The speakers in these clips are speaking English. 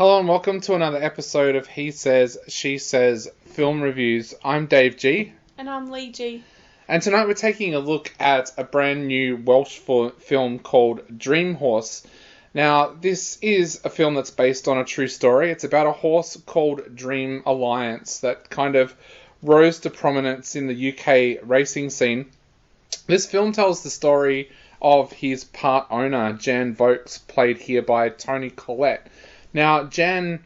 Hello and welcome to another episode of He Says, She Says Film Reviews. I'm Dave G. And I'm Lee G. And tonight we're taking a look at a brand new Welsh film called Dream Horse. Now, this is a film that's based on a true story. It's about a horse called Dream Alliance that kind of rose to prominence in the UK racing scene. This film tells the story of his part owner, Jan Vokes, played here by Toni Collette. Now, Jan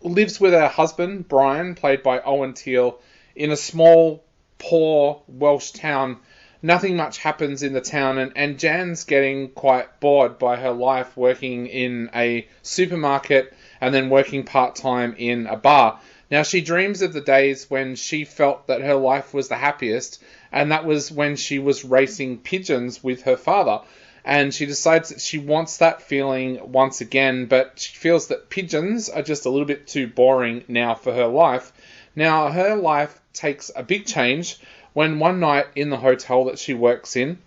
lives with her husband, Brian, played by Owen Teale, in a small, poor Welsh town. Nothing much happens in the town, and Jan's getting quite bored by her life working in a supermarket and then working part-time in a bar. Now, she dreams of the days when she felt that her life was the happiest, and that was when she was racing pigeons with her father. And she decides that she wants that feeling once again, but she feels that pigeons are just a little bit too boring now for her life. Now, her life takes a big change when one night in the hotel that she works in,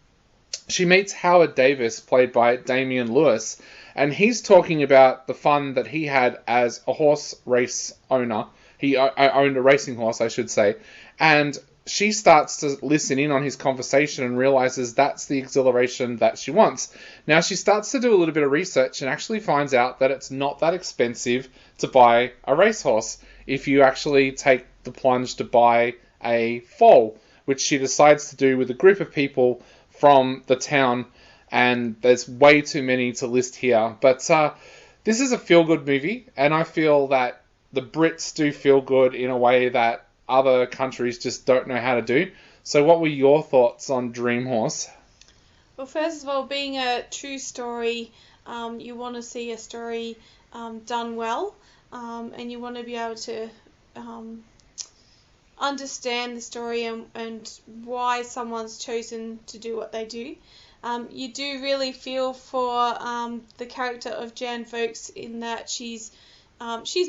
she meets Howard Davis, played by Damian Lewis, and he's talking about the fun that he had as a horse race owner. He owned a racing horse, I should say, and she starts to listen in on his conversation and realizes that's the exhilaration that she wants. Now, she starts to do a little bit of research and actually finds out that it's not that expensive to buy a racehorse if you actually take the plunge to buy a foal, which she decides to do with a group of people from the town, and there's way too many to list here. But this is a feel-good movie, and I feel that the Brits do feel good in a way that other countries just don't know how to do. So what were your thoughts on Dream Horse? Well, first of all, being a true story, you want to see a story done well, and you want to be able to understand the story and why someone's chosen to do what they do. You do really feel for the character of Jan Vokes in that she's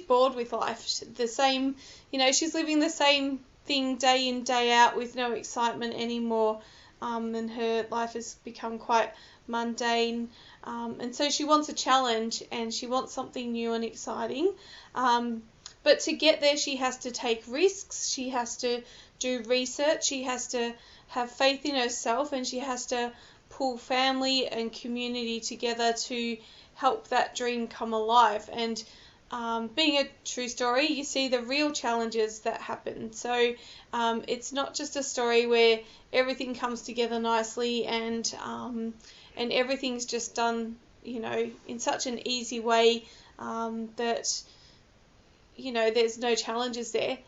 bored with life. The same, she's living the same thing day in, day out with no excitement anymore, and her life has become quite mundane. And so she wants a challenge, and she wants something new and exciting. But to get there, she has to take risks, she has to do research, she has to have faith in herself, and she has to pull family and community together to help that dream come alive. And being a true story, you see the real challenges that happen. So it's not just a story where everything comes together nicely and everything's just done, in such an easy way that, there's no challenges there.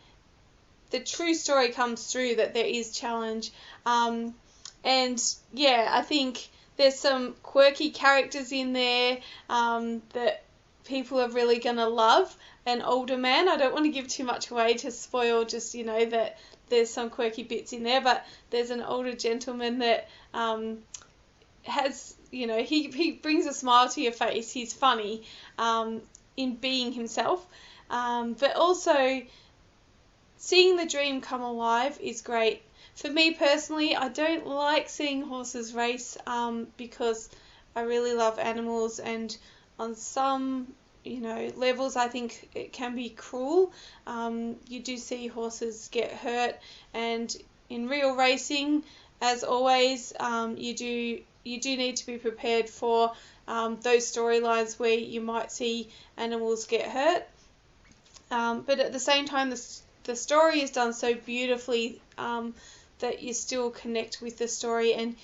The true story comes through that there is challenge. And yeah, I think there's some quirky characters in there that people are really going to love. An older man, I don't want to give too much away to spoil just, that there's some quirky bits in there, but there's an older gentleman that has, he brings a smile to your face. He's funny in being himself. But also, seeing the dream come alive is great. For me personally, I don't like seeing horses race because I really love animals, and on some, levels, I think it can be cruel. You do see horses get hurt, and in real racing, as always, you do need to be prepared for those storylines where you might see animals get hurt. But at the same time, the story is done so beautifully that you still connect with the story, and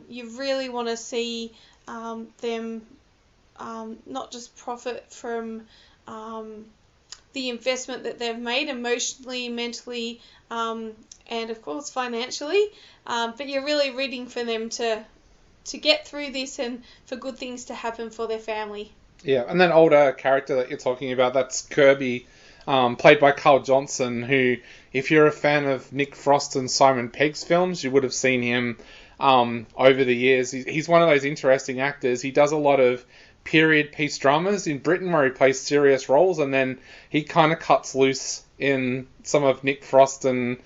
you really want to see them not just profit from the investment that they've made emotionally, mentally, and of course financially, but you're really rooting for them to get through this and for good things to happen for their family. Yeah, and that older character that you're talking about, that's Kirby, played by Carl Johnson, who, if you're a fan of Nick Frost and Simon Pegg's films, you would have seen him over the years. He's one of those interesting actors. He does a lot of period piece dramas in Britain where he plays serious roles, and then he kind of cuts loose in some of Nick Frost and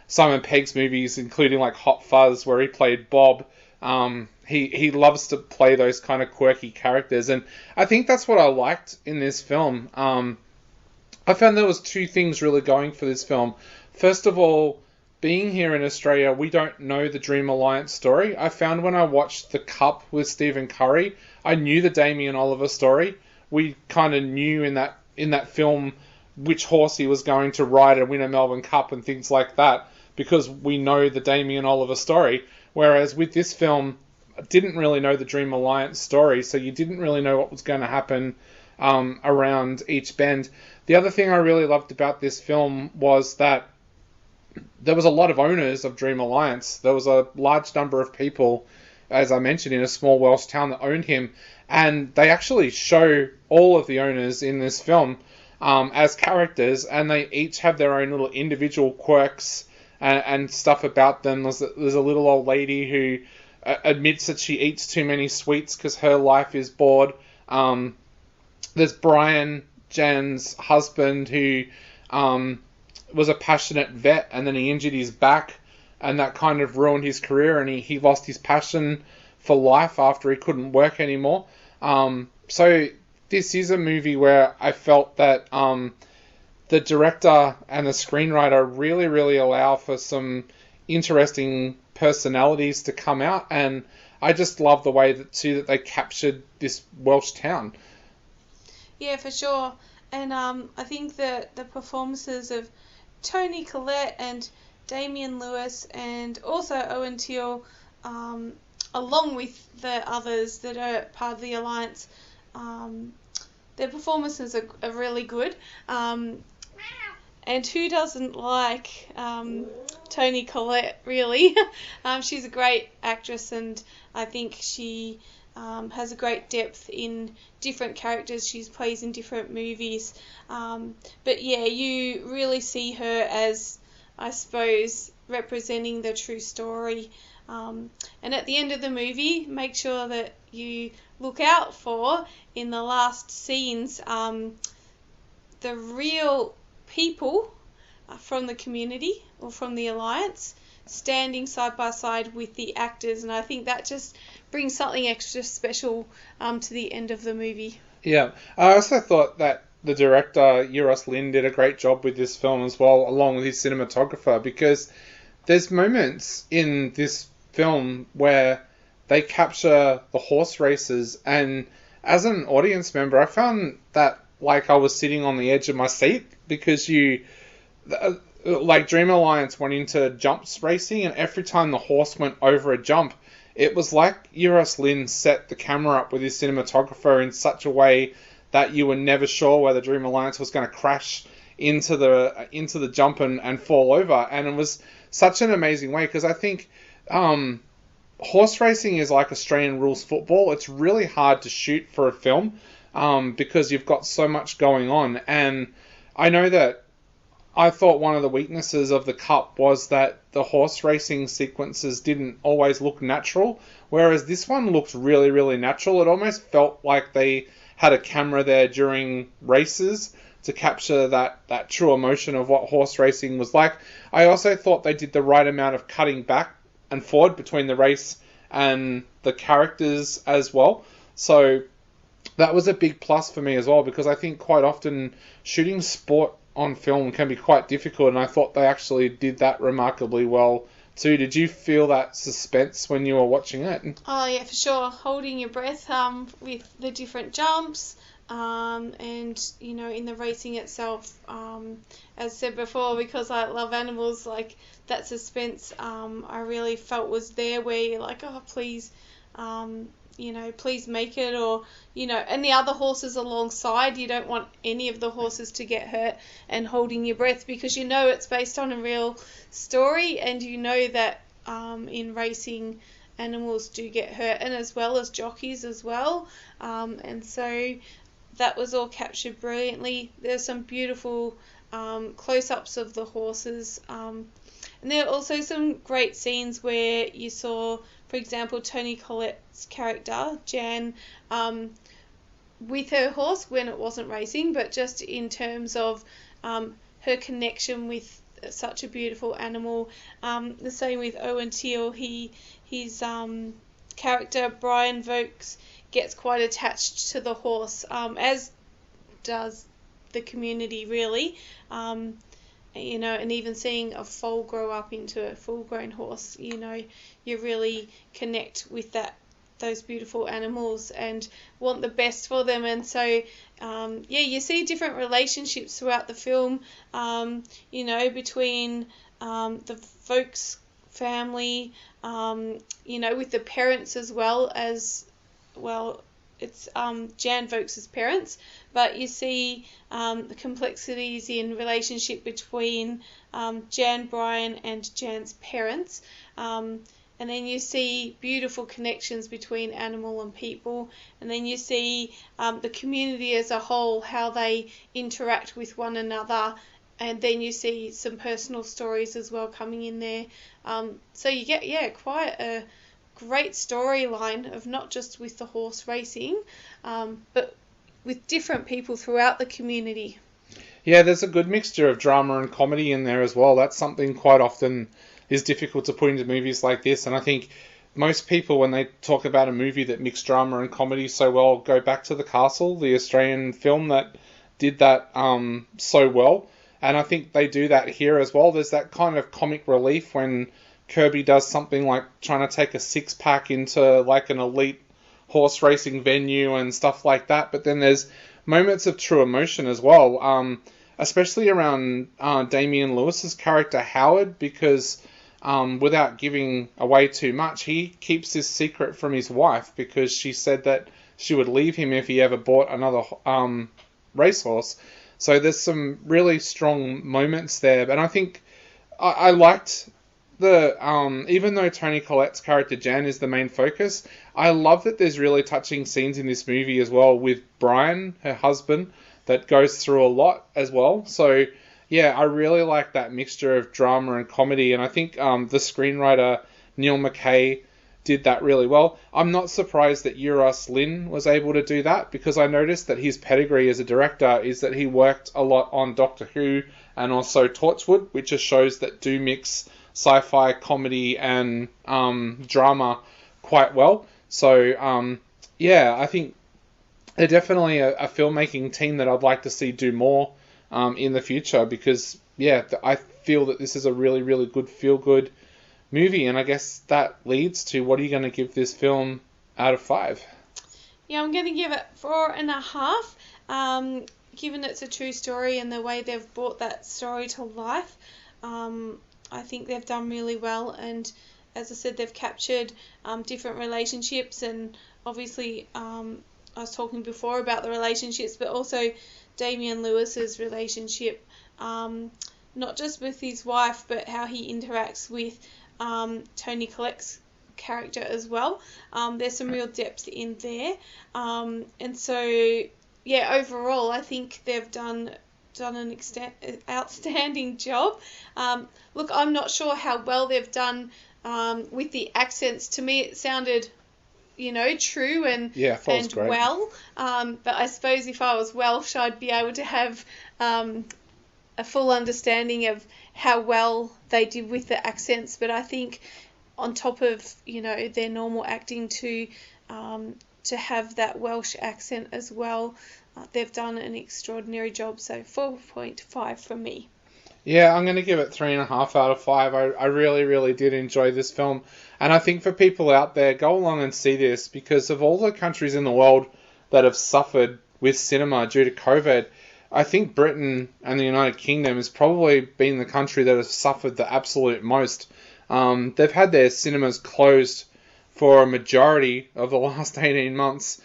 Simon Pegg's movies, including like Hot Fuzz, where he played Bob, He loves to play those kind of quirky characters, and I think that's what I liked in this film. I found there was two things really going for this film. First of all, being here in Australia, we don't know the Dream Alliance story. I found when I watched The Cup with Stephen Curry, I knew the Damien Oliver story. We kind of knew in that film which horse he was going to ride and win a Melbourne Cup and things like that, because we know the Damien Oliver story. Whereas with this film, I didn't really know the Dream Alliance story, so you didn't really know what was going to happen around each bend. The other thing I really loved about this film was that there was a lot of owners of Dream Alliance. There was a large number of people, as I mentioned, in a small Welsh town that owned him, and they actually show all of the owners in this film as characters, and they each have their own little individual quirks and stuff about them. There's a little old lady who admits that she eats too many sweets because her life is bored. There's Brian, Jan's husband, who was a passionate vet, and then he injured his back, and that kind of ruined his career, and he lost his passion for life after he couldn't work anymore. So this is a movie where I felt that the director and the screenwriter really, really allow for some interesting personalities to come out, and I just love the way that they captured this Welsh town. Yeah, for sure. And I think that the performances of Toni Collette and Damian Lewis and also Owen Teale, along with the others that are part of the Alliance, their performances are really good. And who doesn't like Toni Collette, really? She's a great actress, and I think she has a great depth in different characters she plays in different movies. But yeah, you really see her as, I suppose, representing the true story. And at the end of the movie, make sure that you look out for, in the last scenes, the real people from the community or from the Alliance standing side by side with the actors, and I think that just brings something extra special to the end of the movie. Yeah, I also thought that the director, Euros Lyn, did a great job with this film as well, along with his cinematographer, because there's moments in this film where they capture the horse races, and as an audience member, I found that like I was sitting on the edge of my seat, because like Dream Alliance went into jumps racing, and every time the horse went over a jump, it was like Euros Lyn set the camera up with his cinematographer in such a way that you were never sure whether Dream Alliance was going to crash into the jump and fall over. And it was such an amazing way, because I think horse racing is like Australian rules football. It's really hard to shoot for a film because you've got so much going on. And I know that I thought one of the weaknesses of the Cup was that the horse racing sequences didn't always look natural, whereas this one looked really, really natural. It almost felt like they had a camera there during races to capture that true emotion of what horse racing was like. I also thought they did the right amount of cutting back and forward between the race and the characters as well. So that was a big plus for me as well, because I think quite often shooting sport on film can be quite difficult, and I thought they actually did that remarkably well too. Did you feel that suspense when you were watching it? Oh yeah, for sure. Holding your breath with the different jumps, and you know, in the racing itself, as said before, because I love animals, like that suspense I really felt was there, where you're like, oh please, you know, please make it, or, you know, and the other horses alongside, you don't want any of the horses to get hurt, and holding your breath, because you know it's based on a real story, and you know that in racing animals do get hurt, and as well as jockeys as well, and so that was all captured brilliantly. There's some beautiful close-ups of the horses, and there are also some great scenes where you saw, for example, Toni Collette's character, Jan, with her horse when it wasn't racing, but just in terms of her connection with such a beautiful animal. The same with Owen Teale. He's character, Brian Vokes, gets quite attached to the horse, as does the community, really. And even seeing a foal grow up into a full-grown horse, you really connect with those beautiful animals and want the best for them. And so, you see different relationships throughout the film, between the Vokes family, with the parents as well. It's Jan Vokes' parents, but you see the complexities in relationship between Jan, Brian, and Jan's parents. And then you see beautiful connections between animal and people. And then you see the community as a whole, how they interact with one another. And then you see some personal stories as well coming in there. So you get, quite a great storyline of not just with the horse racing, but with different people throughout the community. Yeah, there's a good mixture of drama and comedy in there as well. That's something quite often is difficult to put into movies like this. And I think most people, when they talk about a movie that mixed drama and comedy so well, go back to The Castle, the Australian film that did that so well. And I think they do that here as well. There's that kind of comic relief when Kirby does something like trying to take a six-pack into like an elite horse racing venue and stuff like that. But then there's moments of true emotion as well, especially around Damian Lewis's character Howard, because without giving away too much, he keeps this secret from his wife because she said that she would leave him if he ever bought another racehorse. So there's some really strong moments there. And I think I liked even though Toni Collette's character Jan is the main focus, I love that there's really touching scenes in this movie as well with Brian, her husband, that goes through a lot as well. So yeah, I really like that mixture of drama and comedy, and I think the screenwriter Neil McKay did that really well. I'm not surprised that Euros Lyn was able to do that, because I noticed that his pedigree as a director is that he worked a lot on Doctor Who and also Torchwood, which are shows that do mix sci-fi, comedy, and drama quite well. So, I think they're definitely a filmmaking team that I'd like to see do more in the future, because, I feel that this is a really, really good feel-good movie, and I guess that leads to, what are you going to give this film out of 5? Yeah, I'm going to give it 4.5. Given it's a true story and the way they've brought that story to life, I think they've done really well, and as I said, they've captured different relationships, and obviously I was talking before about the relationships, but also Damian Lewis's relationship, not just with his wife, but how he interacts with Toni Collette's character as well. There's some real depth in there, and so overall I think they've done an outstanding job. Look, I'm not sure how well they've done with the accents. To me, it sounded, true and great. well. But I suppose if I was Welsh, I'd be able to have a full understanding of how well they did with the accents. But I think on top of, their normal acting to have that Welsh accent as well, they've done an extraordinary job. So 4.5 from me. Yeah, I'm going to give it 3.5 out of 5. I really, really did enjoy this film. And I think for people out there, go along and see this, because of all the countries in the world that have suffered with cinema due to COVID, I think Britain and the United Kingdom has probably been the country that has suffered the absolute most. They've had their cinemas closed for a majority of the last 18 months.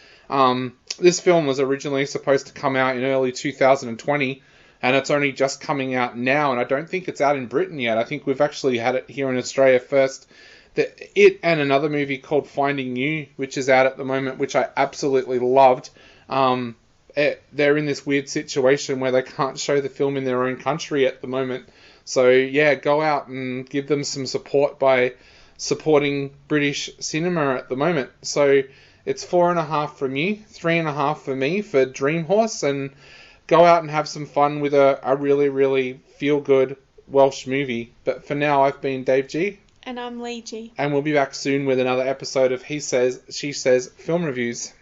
This film was originally supposed to come out in early 2020, and it's only just coming out now, and I don't think it's out in Britain yet. I think we've actually had it here in Australia first. It and another movie called Finding You, which is out at the moment, which I absolutely loved. They're in this weird situation where they can't show the film in their own country at the moment. So, go out and give them some support by supporting British cinema at the moment. So, it's 4.5 from you, 3.5 for me for Dream Horse, and go out and have some fun with a really, really feel-good Welsh movie. But for now, I've been Dave G. And I'm Lee G. And we'll be back soon with another episode of He Says, She Says Film Reviews.